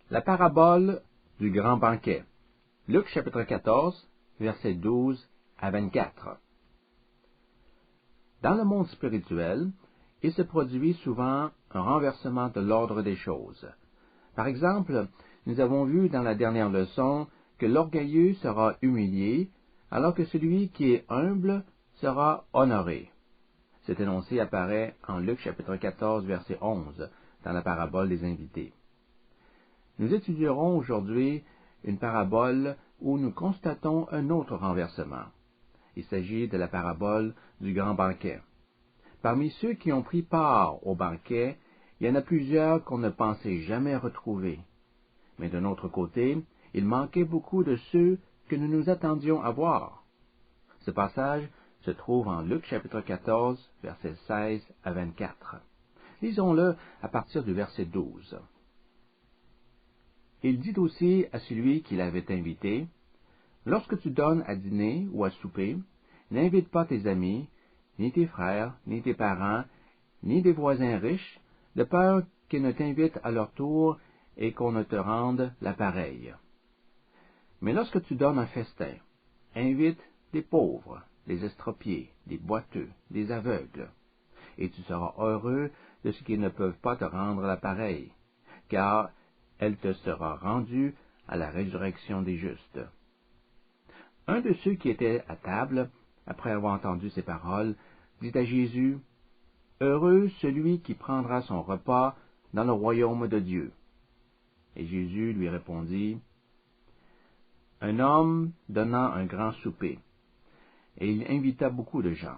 La parabole du grand banquet. Luc chapitre 14, versets 12 à 24. Dans le monde spirituel, il se produit souvent un renversement de l'ordre des choses. Par exemple, nous avons vu dans la dernière leçon que l'orgueilleux sera humilié, alors que celui qui est humble sera honoré. Cet énoncé apparaît en Luc chapitre 14, verset 11, dans la parabole des invités. Nous étudierons aujourd'hui une parabole où nous constatons un autre renversement. Il s'agit de la parabole du grand banquet. Parmi ceux qui ont pris part au banquet, il y en a plusieurs qu'on ne pensait jamais retrouver. Mais d'un autre côté, il manquait beaucoup de ceux que nous nous attendions à voir. Ce passage se trouve en Luc chapitre 14, versets 16 à 24. Lisons-le à partir du verset 12. Il dit aussi à celui qui l'avait invité, « Lorsque tu donnes à dîner ou à souper, n'invite pas tes amis, ni tes frères, ni tes parents, ni des voisins riches, de peur qu'ils ne t'invitent à leur tour et qu'on ne te rende l'appareil. Mais lorsque tu donnes un festin, invite des pauvres, des estropiés, des boiteux, des aveugles, et tu seras heureux de ce qu'ils ne peuvent pas te rendre l'appareil, car elle te sera rendue à la résurrection des justes. » Un de ceux qui étaient à table, après avoir entendu ces paroles, dit à Jésus, « Heureux celui qui prendra son repas dans le royaume de Dieu. » Et Jésus lui répondit, « Un homme donna un grand souper, et il invita beaucoup de gens.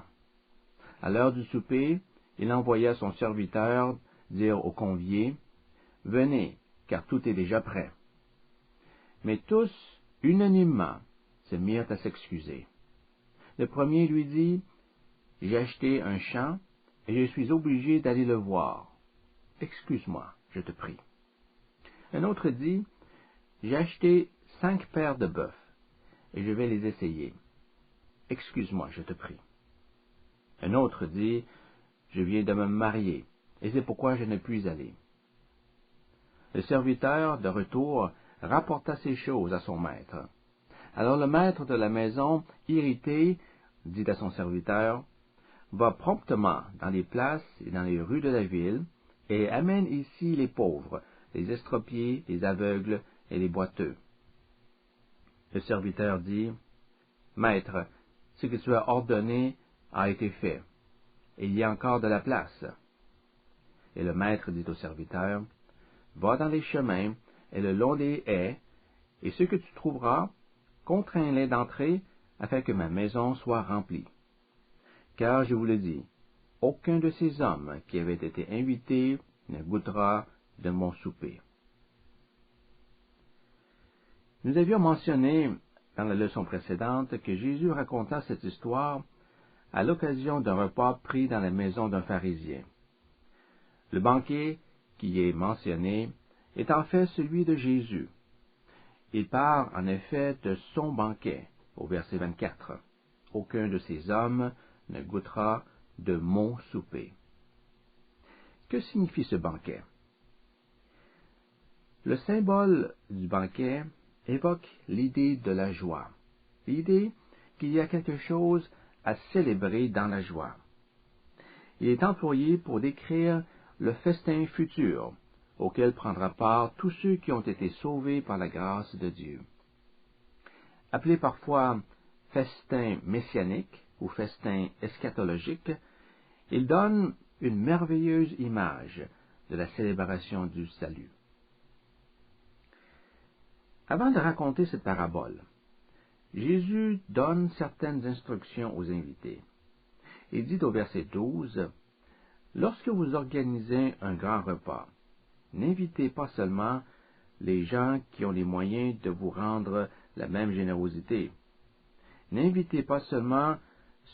À l'heure du souper, il envoya son serviteur dire aux conviés, « Venez, car tout est déjà prêt. » Mais tous, unanimement, se mirent à s'excuser. Le premier lui dit, « J'ai acheté un champ, et je suis obligé d'aller le voir. Excuse-moi, je te prie. » Un autre dit, « J'ai acheté 5 paires de bœufs, et je vais les essayer. Excuse-moi, je te prie. » Un autre dit, « Je viens de me marier, et c'est pourquoi je ne puis aller. » Le serviteur, de retour, rapporta ces choses à son maître. Alors le maître de la maison, irrité, dit à son serviteur, « Va promptement dans les places et dans les rues de la ville, et amène ici les pauvres, les estropiés, les aveugles et les boiteux. » Le serviteur dit, « Maître, ce que tu as ordonné a été fait, et il y a encore de la place. » Et le maître dit au serviteur, « Va dans les chemins et le long des haies, et ce que tu trouveras, contrains-les d'entrer, afin que ma maison soit remplie. Car je vous le dis, aucun de ces hommes qui avaient été invités ne goûtera de mon souper. » Nous avions mentionné dans la leçon précédente que Jésus raconta cette histoire à l'occasion d'un repas pris dans la maison d'un pharisien. Le banquet qui est mentionné est en fait celui de Jésus. Il parle en effet de son banquet, au verset 24. « Aucun de ces hommes ne goûtera de mon souper. » Que signifie ce banquet? Le symbole du banquet évoque l'idée de la joie, l'idée qu'il y a quelque chose à célébrer dans la joie. Il est employé pour décrire le festin futur, auquel prendra part tous ceux qui ont été sauvés par la grâce de Dieu. Appelé parfois festin messianique ou festin eschatologique, il donne une merveilleuse image de la célébration du salut. Avant de raconter cette parabole, Jésus donne certaines instructions aux invités. Il dit au verset 12, « Lorsque vous organisez un grand repas, n'invitez pas seulement les gens qui ont les moyens de vous rendre la même générosité. N'invitez pas seulement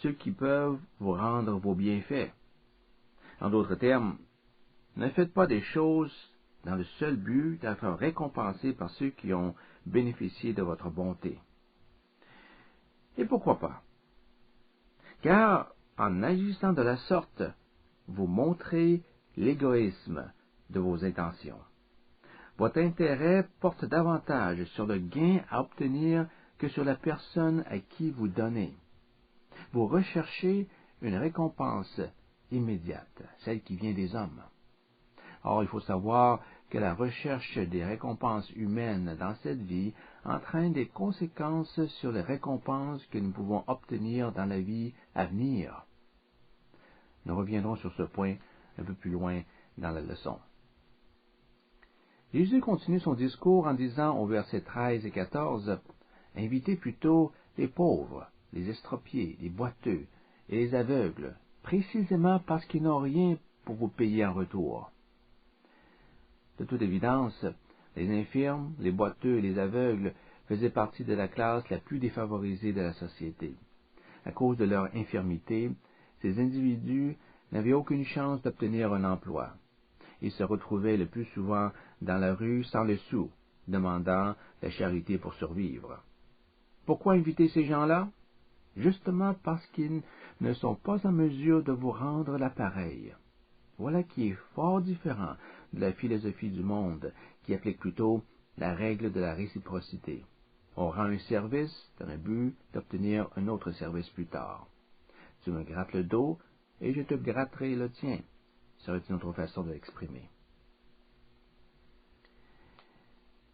ceux qui peuvent vous rendre vos bienfaits. En d'autres termes, ne faites pas des choses dans le seul but d'être récompensé par ceux qui ont bénéficié de votre bonté. » Et pourquoi pas? Car en agissant de la sorte, vous montrez l'égoïsme de vos intentions. Votre intérêt porte davantage sur le gain à obtenir que sur la personne à qui vous donnez. Vous recherchez une récompense immédiate, celle qui vient des hommes. Or, il faut savoir que la recherche des récompenses humaines dans cette vie entraîne des conséquences sur les récompenses que nous pouvons obtenir dans la vie à venir. Nous reviendrons sur ce point un peu plus loin dans la leçon. Jésus continue son discours en disant au verset 13 et 14, « Invitez plutôt les pauvres, les estropiés, les boiteux et les aveugles, précisément parce qu'ils n'ont rien pour vous payer en retour. » De toute évidence, les infirmes, les boiteux et les aveugles faisaient partie de la classe la plus défavorisée de la société. À cause de leur infirmité, ces individus n'avaient aucune chance d'obtenir un emploi. Ils se retrouvaient le plus souvent dans la rue sans le sou, demandant la charité pour survivre. Pourquoi inviter ces gens-là? Justement parce qu'ils ne sont pas en mesure de vous rendre l'appareil. Voilà qui est fort différent de la philosophie du monde, qui applique plutôt la règle de la réciprocité. On rend un service dans le but d'obtenir un autre service plus tard. Tu me grattes le dos et je te gratterai le tien, serait une autre façon de l'exprimer.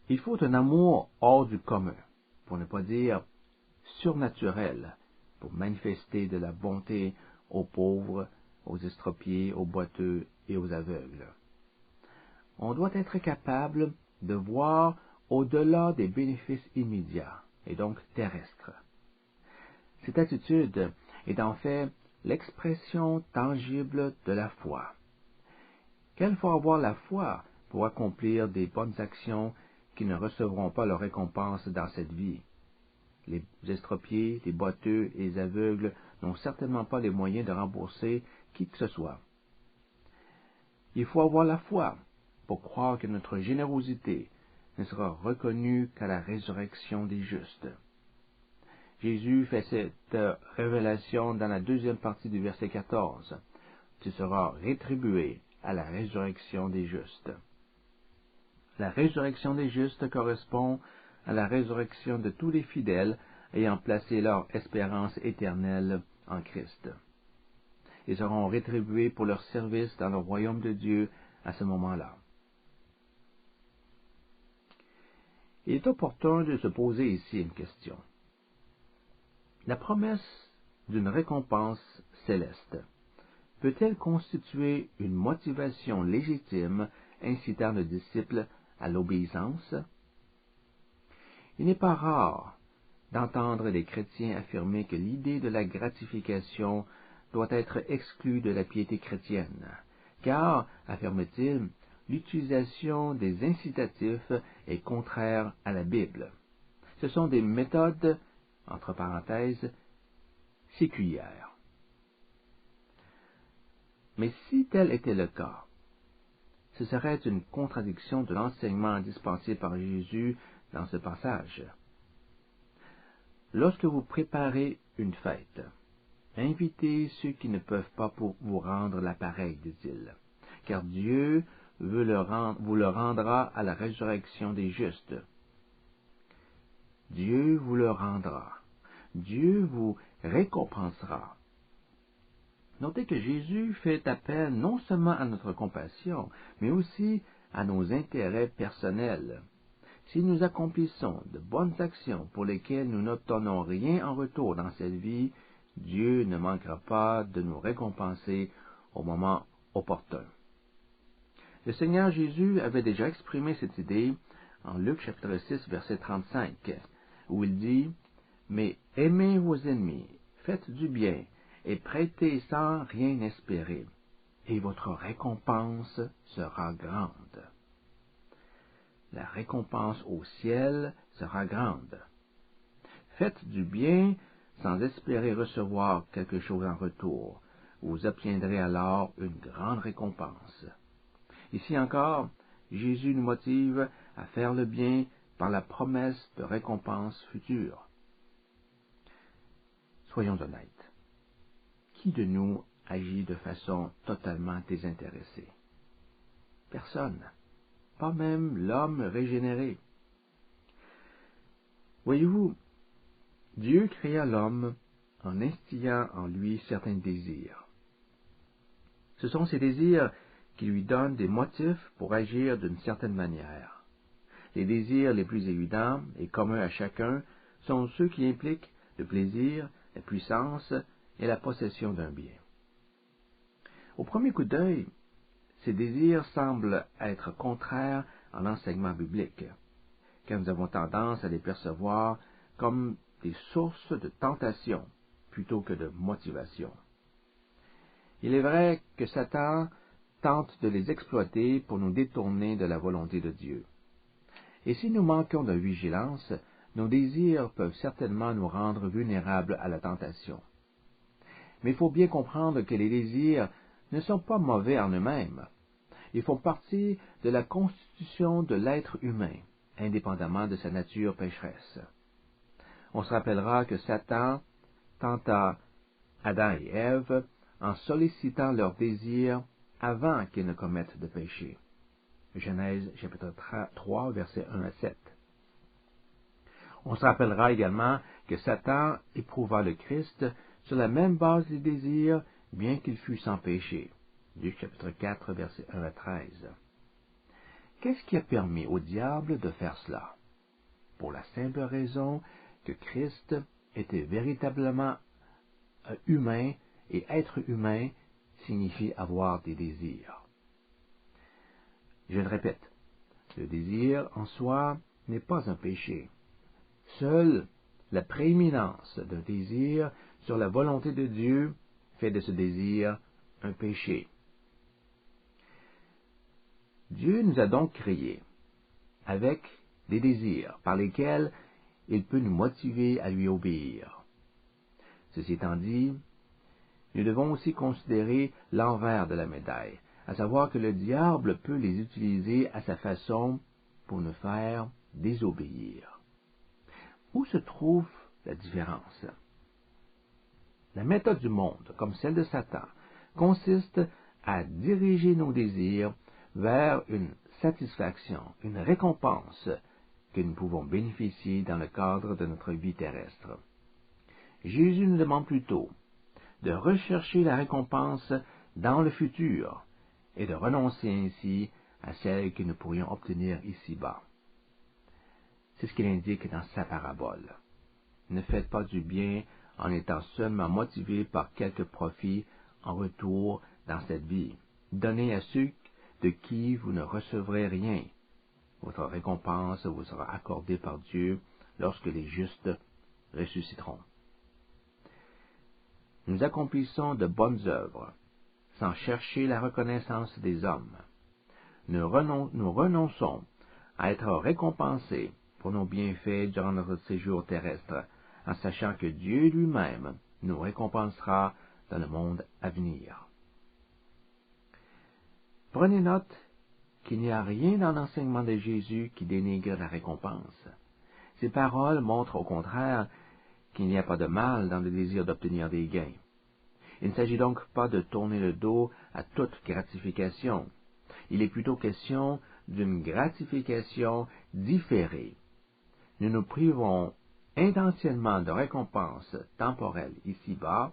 Il faut un amour hors du commun, pour ne pas dire surnaturel, pour manifester de la bonté aux pauvres, aux estropiés, aux boiteux et aux aveugles. On doit être capable de voir au-delà des bénéfices immédiats, et donc terrestres. Cette attitude est en fait l'expression tangible de la foi. Qu'il faut avoir la foi pour accomplir des bonnes actions qui ne recevront pas leur récompense dans cette vie. Les estropiés, les boiteux et les aveugles n'ont certainement pas les moyens de rembourser qui que ce soit. Il faut avoir la foi pour croire que notre générosité ne sera reconnue qu'à la résurrection des justes. Jésus fait cette révélation dans la deuxième partie du verset 14. Tu seras rétribué à la résurrection des justes. La résurrection des justes correspond à la résurrection de tous les fidèles ayant placé leur espérance éternelle en Christ. Ils seront rétribués pour leur service dans le royaume de Dieu à ce moment-là. Il est opportun de se poser ici une question. La promesse d'une récompense céleste peut-elle constituer une motivation légitime incitant le disciple à l'obéissance? Il n'est pas rare d'entendre les chrétiens affirmer que l'idée de la gratification doit être exclue de la piété chrétienne, car, affirme-t-il, l'utilisation des incitatifs est contraire à la Bible. Ce sont des méthodes, entre parenthèses, séculières. Mais si tel était le cas, ce serait une contradiction de l'enseignement dispensé par Jésus dans ce passage. Lorsque vous préparez une fête, invitez ceux qui ne peuvent pas pour vous rendre l'appareil, dit-il, car Dieu vous le rendra à la résurrection des justes. Dieu vous le rendra. Dieu vous récompensera. Notez que Jésus fait appel non seulement à notre compassion, mais aussi à nos intérêts personnels. Si nous accomplissons de bonnes actions pour lesquelles nous n'obtenons rien en retour dans cette vie, Dieu ne manquera pas de nous récompenser au moment opportun. Le Seigneur Jésus avait déjà exprimé cette idée en Luc chapitre 6, verset 35, où il dit « Mais aimez vos ennemis, faites du bien, et prêtez sans rien espérer, et votre récompense sera grande. » La récompense au ciel sera grande. Faites du bien sans espérer recevoir quelque chose en retour. Vous obtiendrez alors une grande récompense. Ici encore, Jésus nous motive à faire le bien par la promesse de récompense future. Soyons honnêtes. Qui de nous agit de façon totalement désintéressée? Personne. pas même l'homme régénéré. Voyez-vous, Dieu créa l'homme en instillant en lui certains désirs. Ce sont ces désirs qui lui donnent des motifs pour agir d'une certaine manière. Les désirs les plus évidents et communs à chacun sont ceux qui impliquent le plaisir, la puissance et la possession d'un bien. Au premier coup d'œil, ces désirs semblent être contraires à l'enseignement biblique, car nous avons tendance à les percevoir comme des sources de tentation plutôt que de motivation. Il est vrai que Satan tente de les exploiter pour nous détourner de la volonté de Dieu. Et si nous manquons de vigilance, nos désirs peuvent certainement nous rendre vulnérables à la tentation. Mais il faut bien comprendre que les désirs ne sont pas mauvais en eux-mêmes. Ils font partie de la constitution de l'être humain, indépendamment de sa nature pécheresse. On se rappellera que Satan tenta Adam et Ève en sollicitant leurs désirs avant qu'ils ne commettent de péché. Genèse chapitre 3, versets 1 à 7. On se rappellera également que Satan éprouva le Christ sur la même base des désirs, bien qu'il fût sans péché. Luc chapitre 4, versets 1 à 13. Qu'est-ce qui a permis au diable de faire cela? Pour la simple raison que Christ était véritablement humain, et être humain signifie avoir des désirs. Je le répète, le désir en soi n'est pas un péché. Seule la prééminence d'un désir sur la volonté de Dieu fait de ce désir un péché. Dieu nous a donc créés avec des désirs par lesquels il peut nous motiver à lui obéir. Ceci étant dit, nous devons aussi considérer l'envers de la médaille, à savoir que le diable peut les utiliser à sa façon pour nous faire désobéir. Où se trouve la différence? La méthode du monde, comme celle de Satan, consiste à diriger nos désirs vers une satisfaction, une récompense que nous pouvons bénéficier dans le cadre de notre vie terrestre. Jésus nous demande plutôt de rechercher la récompense dans le futur et de renoncer ainsi à celle que nous pourrions obtenir ici-bas. C'est ce qu'il indique dans sa parabole. Ne faites pas du bien en étant seulement motivé par quelques profits en retour dans cette vie. Donnez à ceux de qui vous ne recevrez rien. Votre récompense vous sera accordée par Dieu lorsque les justes ressusciteront. Nous accomplissons de bonnes œuvres, sans chercher la reconnaissance des hommes. Nous renonçons à être récompensés pour nos bienfaits durant notre séjour terrestre, en sachant que Dieu lui-même nous récompensera dans le monde à venir. Prenez note qu'il n'y a rien dans l'enseignement de Jésus qui dénigre la récompense. Ces paroles montrent au contraire qu'il n'y a pas de mal dans le désir d'obtenir des gains. Il ne s'agit donc pas de tourner le dos à toute gratification. Il est plutôt question d'une gratification différée. Nous nous privons intentionnellement de récompenses temporelles ici-bas,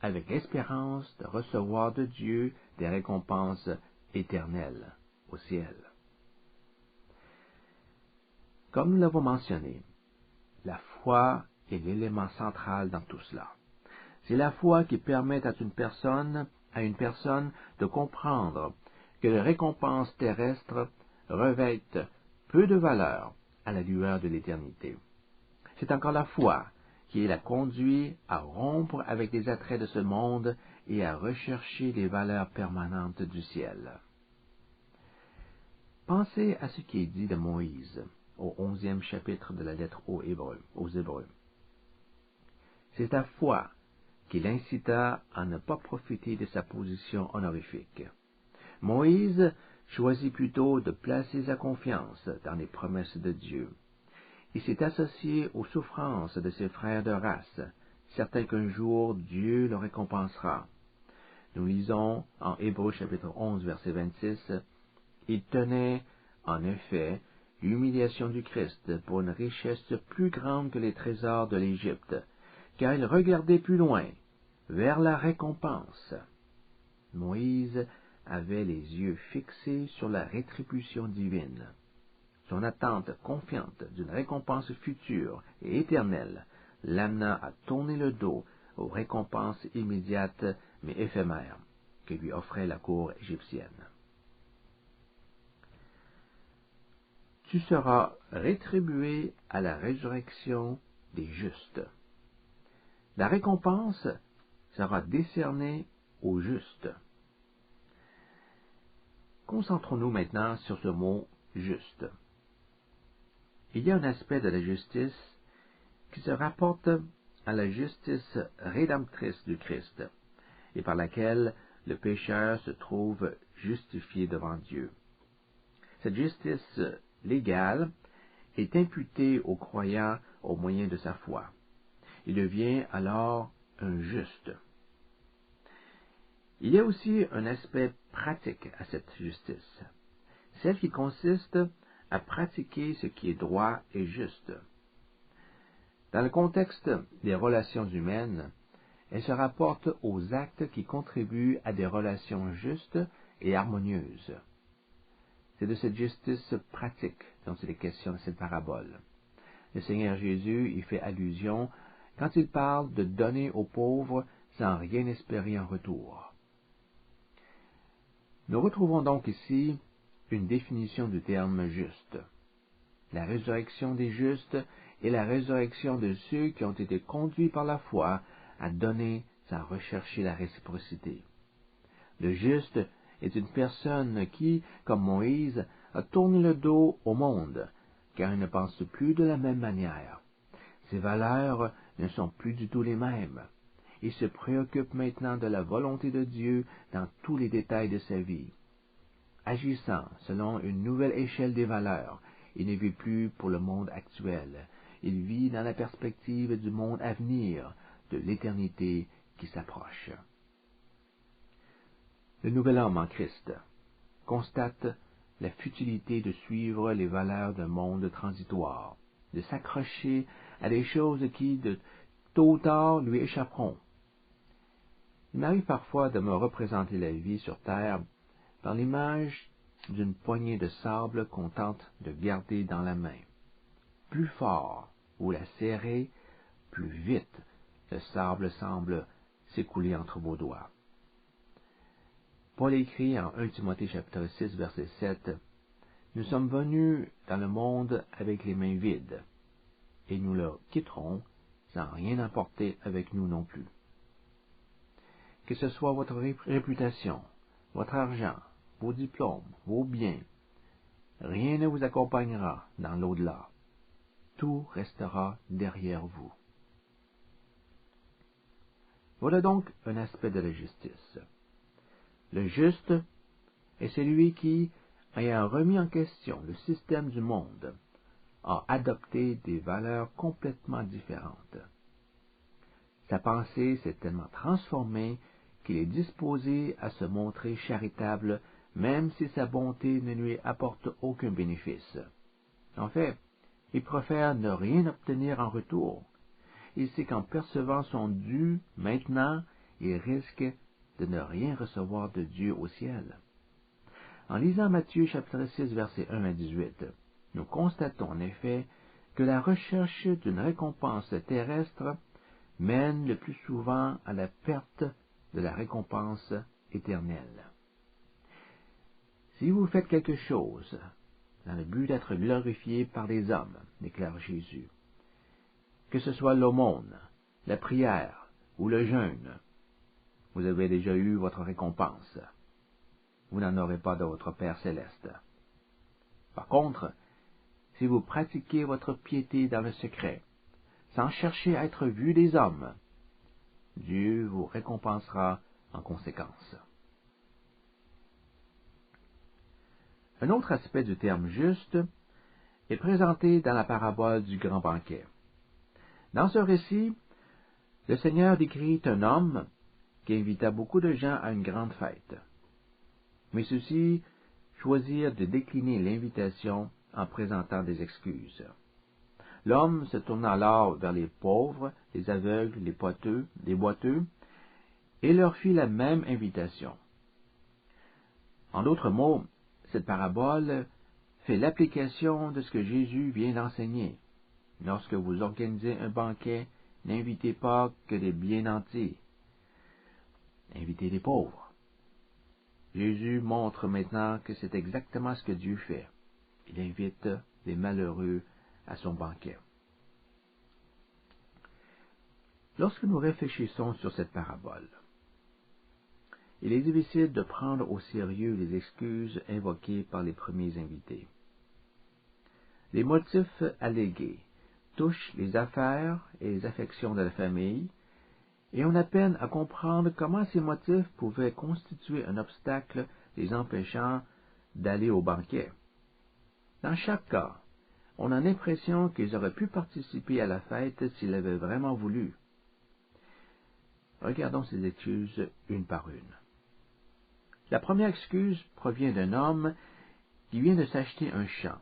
avec l'espérance de recevoir de Dieu des récompenses éternelles au ciel. Comme nous l'avons mentionné, la foi est l'élément central dans tout cela. C'est la foi qui permet à une personne de comprendre que les récompenses terrestres revêtent peu de valeur à la lueur de l'éternité. C'est encore la foi qui la conduit à rompre avec les attraits de ce monde et à rechercher les valeurs permanentes du ciel. Pensez à ce qui est dit de Moïse au 11e chapitre de la lettre aux Hébreux. C'est la foi qui l'incita à ne pas profiter de sa position honorifique. Moïse choisit plutôt de placer sa confiance dans les promesses de Dieu. Il s'est associé aux souffrances de ses frères de race, certain qu'un jour Dieu le récompensera. Nous lisons en Hébreux chapitre 11, verset 26, « Il tenait En effet, l'humiliation du Christ pour une richesse plus grande que les trésors de l'Égypte, car il regardait plus loin, vers la récompense. Moïse avait les yeux fixés sur la rétribution divine. Son attente confiante d'une récompense future et éternelle l'amena à tourner le dos aux récompenses immédiates mais éphémères que lui offrait la cour égyptienne. Tu seras rétribué à la résurrection des justes. La récompense sera décernée aux justes. Concentrons-nous maintenant sur ce mot « juste ». Il y a un aspect de la justice qui se rapporte à la justice rédemptrice du Christ, et par laquelle le pécheur se trouve justifié devant Dieu. Cette justice légale est imputée au croyant au moyen de sa foi. Il devient alors un juste. Il y a aussi un aspect pratique à cette justice, celle qui consiste à pratiquer ce qui est droit et juste. Dans le contexte des relations humaines, elle se rapporte aux actes qui contribuent à des relations justes et harmonieuses. C'est de cette justice pratique dont il est question dans cette parabole. Le Seigneur Jésus y fait allusion quand il parle de donner aux pauvres sans rien espérer en retour. Nous retrouvons donc ici une définition du terme juste. La résurrection des justes est la résurrection de ceux qui ont été conduits par la foi à donner sans rechercher la réciprocité. Le juste est une personne qui, comme Moïse, a tourné le dos au monde, car il ne pense plus de la même manière. Ses valeurs ne sont plus du tout les mêmes. Il se préoccupe maintenant de la volonté de Dieu dans tous les détails de sa vie. Agissant selon une nouvelle échelle des valeurs, il ne vit plus pour le monde actuel. Il vit dans la perspective du monde à venir, de l'éternité qui s'approche. Le nouvel homme en Christ constate la futilité de suivre les valeurs d'un monde transitoire, de s'accrocher à des choses qui, de tôt ou tard, lui échapperont. Il m'arrive parfois de me représenter la vie sur terre dans l'image d'une poignée de sable qu'on tente de garder dans la main. Plus fort vous la serrez, plus vite le sable semble s'écouler entre vos doigts. Paul écrit en 1 Timothée chapitre 6, verset 7, « Nous sommes venus dans le monde avec les mains vides, et nous le quitterons sans rien emporter avec nous non plus. » Que ce soit votre réputation, votre argent, vos diplômes, vos biens, rien ne vous accompagnera dans l'au-delà. Tout restera derrière vous. Voilà donc un aspect de la justice. Le juste est celui qui, ayant remis en question le système du monde, a adopté des valeurs complètement différentes. Sa pensée s'est tellement transformée qu'il est disposé à se montrer charitable, même si sa bonté ne lui apporte aucun bénéfice. En fait, il préfère ne rien obtenir en retour. Il sait qu'en percevant son dû maintenant, il risque de ne rien recevoir de Dieu au ciel. En lisant Matthieu chapitre 6, versets 1 à 18, nous constatons en effet que la recherche d'une récompense terrestre mène le plus souvent à la perte de la récompense éternelle. Si vous faites quelque chose dans le but d'être glorifié par les hommes, déclare Jésus, que ce soit l'aumône, la prière ou le jeûne, vous avez déjà eu votre récompense. Vous n'en aurez pas de votre Père céleste. Par contre, si vous pratiquez votre piété dans le secret, sans chercher à être vu des hommes, Dieu vous récompensera en conséquence. Un autre aspect du terme juste est présenté dans la parabole du grand banquet. Dans ce récit, le Seigneur décrit un homme qui invita beaucoup de gens à une grande fête. Mais ceux-ci choisirent de décliner l'invitation en présentant des excuses. L'homme se tourna alors vers les pauvres, les aveugles, les boiteux, et leur fit la même invitation. En d'autres mots, cette parabole fait l'application de ce que Jésus vient d'enseigner. Lorsque vous organisez un banquet, n'invitez pas que des bien nantis. Invitez les pauvres. Jésus montre maintenant que c'est exactement ce que Dieu fait. Il invite les malheureux à son banquet. Lorsque nous réfléchissons sur cette parabole, il est difficile de prendre au sérieux les excuses invoquées par les premiers invités. Les motifs allégués touchent les affaires et les affections de la famille, et on a peine à comprendre comment ces motifs pouvaient constituer un obstacle les empêchant d'aller au banquet. Dans chaque cas, on a l'impression qu'ils auraient pu participer à la fête s'ils l'avaient vraiment voulu. Regardons ces excuses une par une. La première excuse provient d'un homme qui vient de s'acheter un champ.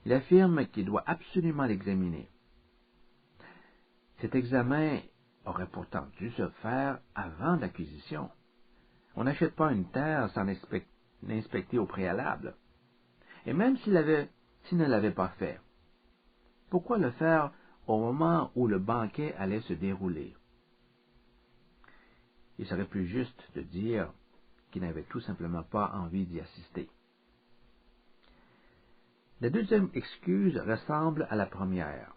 Il affirme qu'il doit absolument l'examiner. Cet examen aurait pourtant dû se faire avant l'acquisition. On n'achète pas une terre sans l'inspecter au préalable. Et même s'il ne l'avait pas fait, pourquoi le faire au moment où le banquet allait se dérouler? Il serait plus juste de dire qu'il n'avait tout simplement pas envie d'y assister. La deuxième excuse ressemble à la première.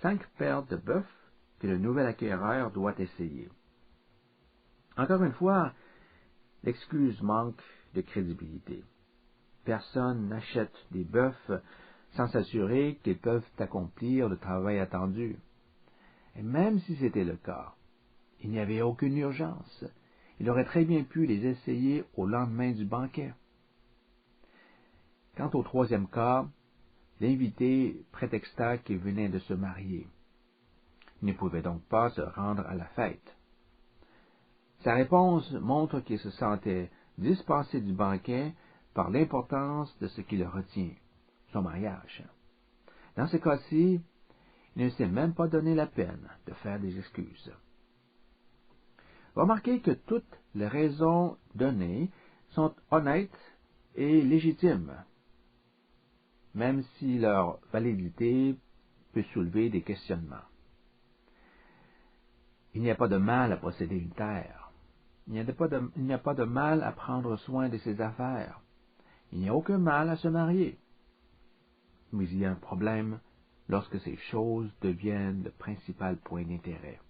5 paires de bœufs que le nouvel acquéreur doit essayer. Encore une fois, l'excuse manque de crédibilité. Personne n'achète des bœufs sans s'assurer qu'ils peuvent accomplir le travail attendu. Et même si c'était le cas, il n'y avait aucune urgence. Il aurait très bien pu les essayer au lendemain du banquet. Quant au troisième cas, l'invité prétexta qu'il venait de se marier. Il ne pouvait donc pas se rendre à la fête. Sa réponse montre qu'il se sentait dispensé du banquet par l'importance de ce qui le retient, son mariage. Dans ce cas-ci, il ne s'est même pas donné la peine de faire des excuses. Remarquez que toutes les raisons données sont honnêtes et légitimes, même si leur validité peut soulever des questionnements. Il n'y a pas de mal à posséder une terre. Il n'y a pas de mal à prendre soin de ses affaires. Il n'y a aucun mal à se marier. Mais il y a un problème lorsque ces choses deviennent le principal point d'intérêt.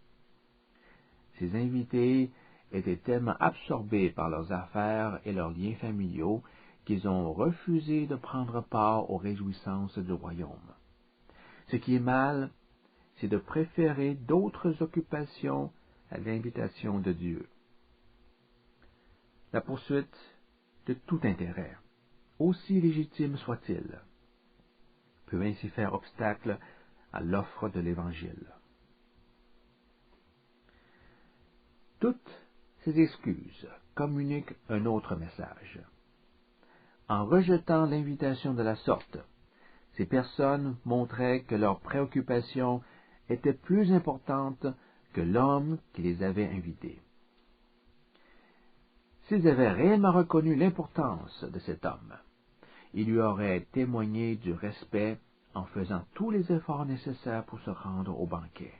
Ces invités étaient tellement absorbés par leurs affaires et leurs liens familiaux qu'ils ont refusé de prendre part aux réjouissances du royaume. Ce qui est mal, c'est de préférer d'autres occupations à l'invitation de Dieu. La poursuite de tout intérêt, aussi légitime soit-il, peut ainsi faire obstacle à l'offre de l'Évangile. Toutes ces excuses communiquent un autre message. En rejetant l'invitation de la sorte, ces personnes montraient que leur préoccupation était plus importante que l'homme qui les avait invités. S'ils avaient réellement reconnu l'importance de cet homme, ils lui auraient témoigné du respect en faisant tous les efforts nécessaires pour se rendre au banquet.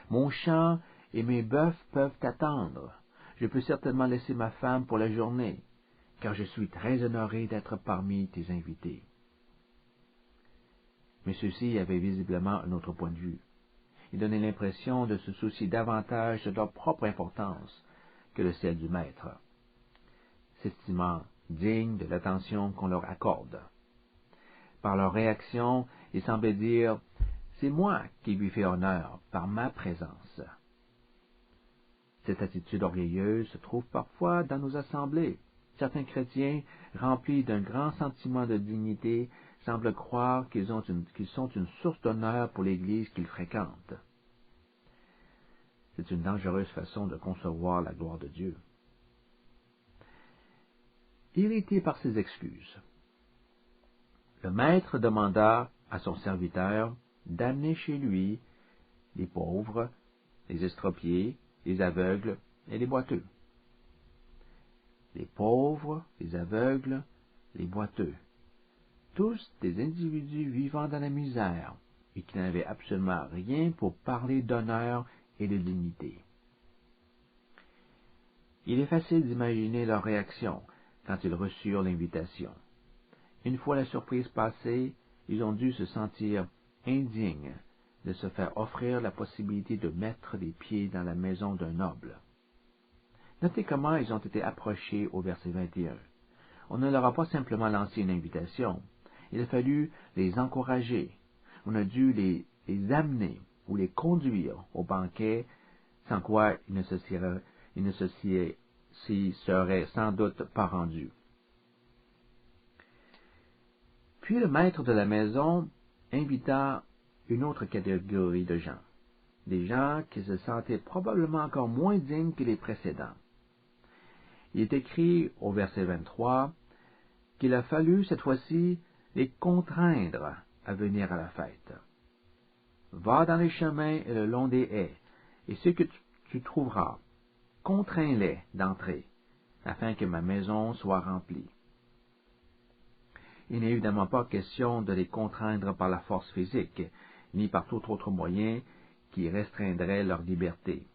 Mon champ et mes bœufs peuvent attendre. Je peux certainement laisser ma femme pour la journée, car je suis très honoré d'être parmi tes invités. Mais ceux-ci avaient visiblement un autre point de vue. Ils donnaient l'impression de se soucier davantage de leur propre importance que de celle du maître, s'estimant dignes de l'attention qu'on leur accorde. Par leur réaction, ils semblaient dire « C'est moi qui lui fais honneur par ma présence ». Cette attitude orgueilleuse se trouve parfois dans nos assemblées. Certains chrétiens, remplis d'un grand sentiment de dignité, semblent croire qu'ils sont une source d'honneur pour l'Église qu'ils fréquentent. C'est une dangereuse façon de concevoir la gloire de Dieu. irrité par ces excuses. Le maître demanda à son serviteur d'amener chez lui les pauvres, les estropiés, les aveugles et les boiteux. Les pauvres, les aveugles, les boiteux, tous des individus vivant dans la misère et qui n'avaient absolument rien pour parler d'honneur et de dignité. Il est facile d'imaginer leur réaction quand ils reçurent l'invitation. Une fois la surprise passée, ils ont dû se sentir indignes de se faire offrir la possibilité de mettre les pieds dans la maison d'un noble. Notez comment ils ont été approchés au verset 21. On ne leur a pas simplement lancé une invitation. Il a fallu les encourager. On a dû les amener ou les conduire au banquet, sans quoi ils ne s'y seraient sans doute pas rendus. Puis le maître de la maison invita une autre catégorie de gens, des gens qui se sentaient probablement encore moins dignes que les précédents. Il est écrit au verset 23 qu'il a fallu cette fois-ci les contraindre à venir à la fête. Va dans les chemins et le long des haies, et ceux que tu trouveras, contrains-les d'entrer, afin que ma maison soit remplie. Il n'est évidemment pas question de les contraindre par la force physique, ni par tout autre moyen qui restreindrait leur liberté.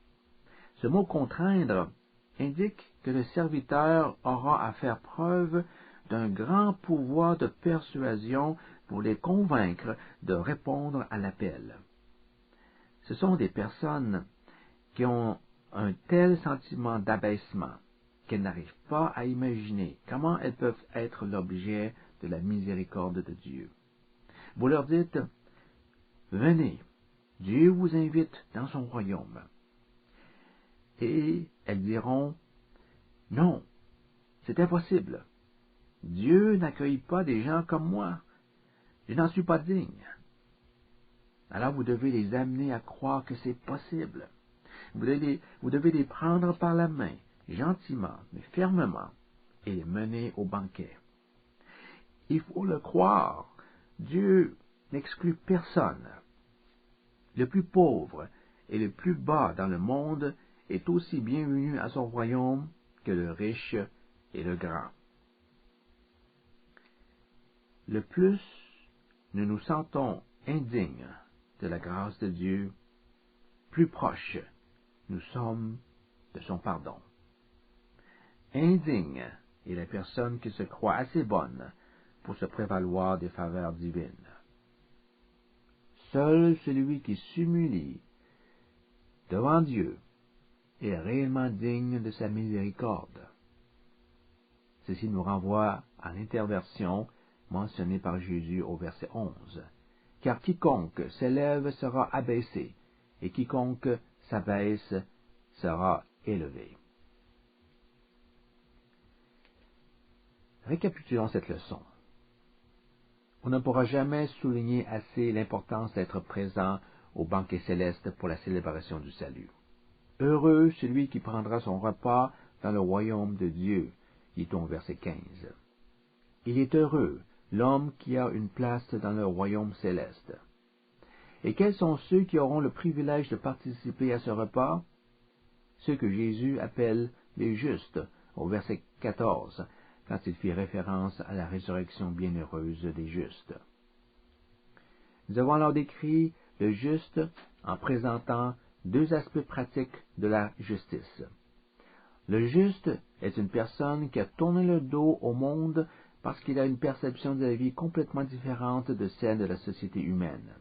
Ce mot contraindre indique que le serviteur aura à faire preuve d'un grand pouvoir de persuasion pour les convaincre de répondre à l'appel. Ce sont des personnes qui ont un tel sentiment d'abaissement qu'elles n'arrivent pas à imaginer comment elles peuvent être l'objet de la miséricorde de Dieu. Vous leur dites, « Venez, Dieu vous invite dans son royaume. » Et elles diront, « Non, c'est impossible. Dieu n'accueille pas des gens comme moi. Je n'en suis pas digne. » Alors vous devez les amener à croire que c'est possible. Vous devez les prendre par la main, gentiment, mais fermement, et les mener au banquet. Il faut le croire. Dieu n'exclut personne. Le plus pauvre et le plus bas dans le monde est aussi bienvenu à son royaume que le riche et le grand. Le plus nous nous sentons indignes de la grâce de Dieu, plus proches nous sommes de son pardon. Indigne est la personne qui se croit assez bonne pour se prévaloir des faveurs divines. Seul celui qui s'humilie devant Dieu est réellement digne de sa miséricorde. Ceci nous renvoie à l'interversion mentionnée par Jésus au verset 11. Car quiconque s'élève sera abaissé, et quiconque s'abaisse sera élevé. Récapitulons cette leçon. On ne pourra jamais souligner assez l'importance d'être présent au banquet céleste pour la célébration du salut. Heureux celui qui prendra son repas dans le royaume de Dieu, dit-on au verset 15. Il est heureux l'homme qui a une place dans le royaume céleste. Et quels sont ceux qui auront le privilège de participer à ce repas? Ceux que Jésus appelle les justes, au verset 14, quand il fit référence à la résurrection bienheureuse des justes. Nous avons alors décrit le juste en présentant deux aspects pratiques de la justice. Le juste est une personne qui a tourné le dos au monde parce qu'il a une perception de la vie complètement différente de celle de la société humaine.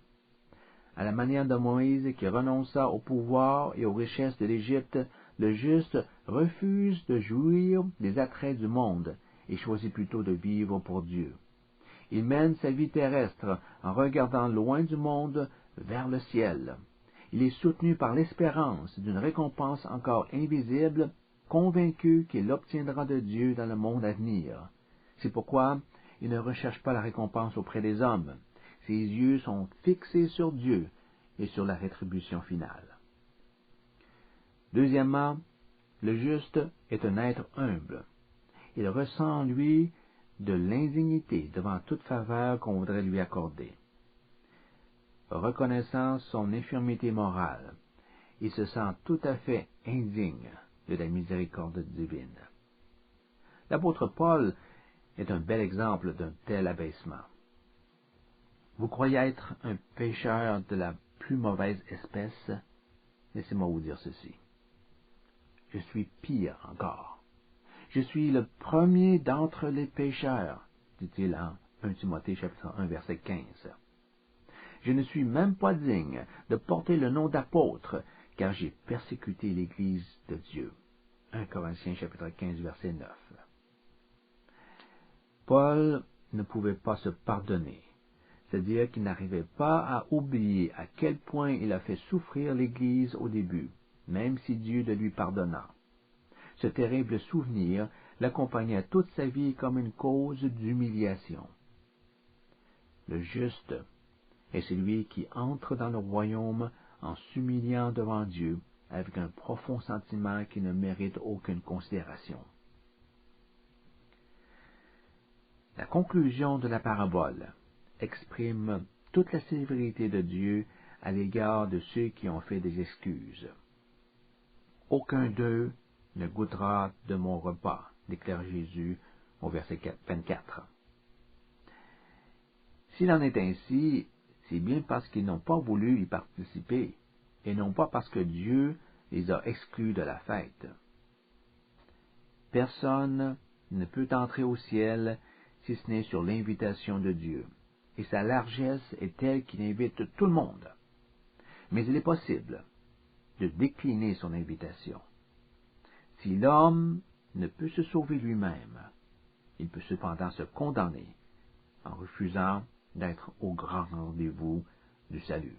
À la manière de Moïse qui renonça au pouvoir et aux richesses de l'Égypte, le juste refuse de jouir des attraits du monde et choisit plutôt de vivre pour Dieu. Il mène sa vie terrestre en regardant loin du monde vers le ciel. Il est soutenu par l'espérance d'une récompense encore invisible, convaincu qu'il l'obtiendra de Dieu dans le monde à venir. C'est pourquoi il ne recherche pas la récompense auprès des hommes. Ses yeux sont fixés sur Dieu et sur la rétribution finale. Deuxièmement, le juste est un être humble. il ressent en lui de l'indignité devant toute faveur qu'on voudrait lui accorder. Reconnaissant son infirmité morale, il se sent tout à fait indigne de la miséricorde divine. L'apôtre Paul est un bel exemple d'un tel abaissement. Vous croyez être un pécheur de la plus mauvaise espèce? Laissez-moi vous dire ceci. Je suis pire encore. Je suis le premier d'entre les pécheurs, dit-il en 1 Timothée chapitre 1 verset 15. Je ne suis même pas digne de porter le nom d'apôtre, car j'ai persécuté l'Église de Dieu. 1 Corinthiens chapitre 15 verset 9. Paul ne pouvait pas se pardonner, c'est-à-dire qu'il n'arrivait pas à oublier à quel point il a fait souffrir l'Église au début, même si Dieu le lui pardonna. Ce terrible souvenir l'accompagnait toute sa vie comme une cause d'humiliation. Le juste est celui qui entre dans le royaume en s'humiliant devant Dieu avec un profond sentiment qui ne mérite aucune considération. La conclusion de la parabole exprime toute la sévérité de Dieu à l'égard de ceux qui ont fait des excuses. Aucun d'eux ne goûtera de mon repas, déclare Jésus au verset 24. S'il en est ainsi, c'est bien parce qu'ils n'ont pas voulu y participer, et non pas parce que Dieu les a exclus de la fête. Personne ne peut entrer au ciel si ce n'est sur l'invitation de Dieu, et sa largesse est telle qu'il invite tout le monde. Mais il est possible de décliner son invitation. Si l'homme ne peut se sauver lui-même, il peut cependant se condamner en refusant d'être au grand rendez-vous du salut.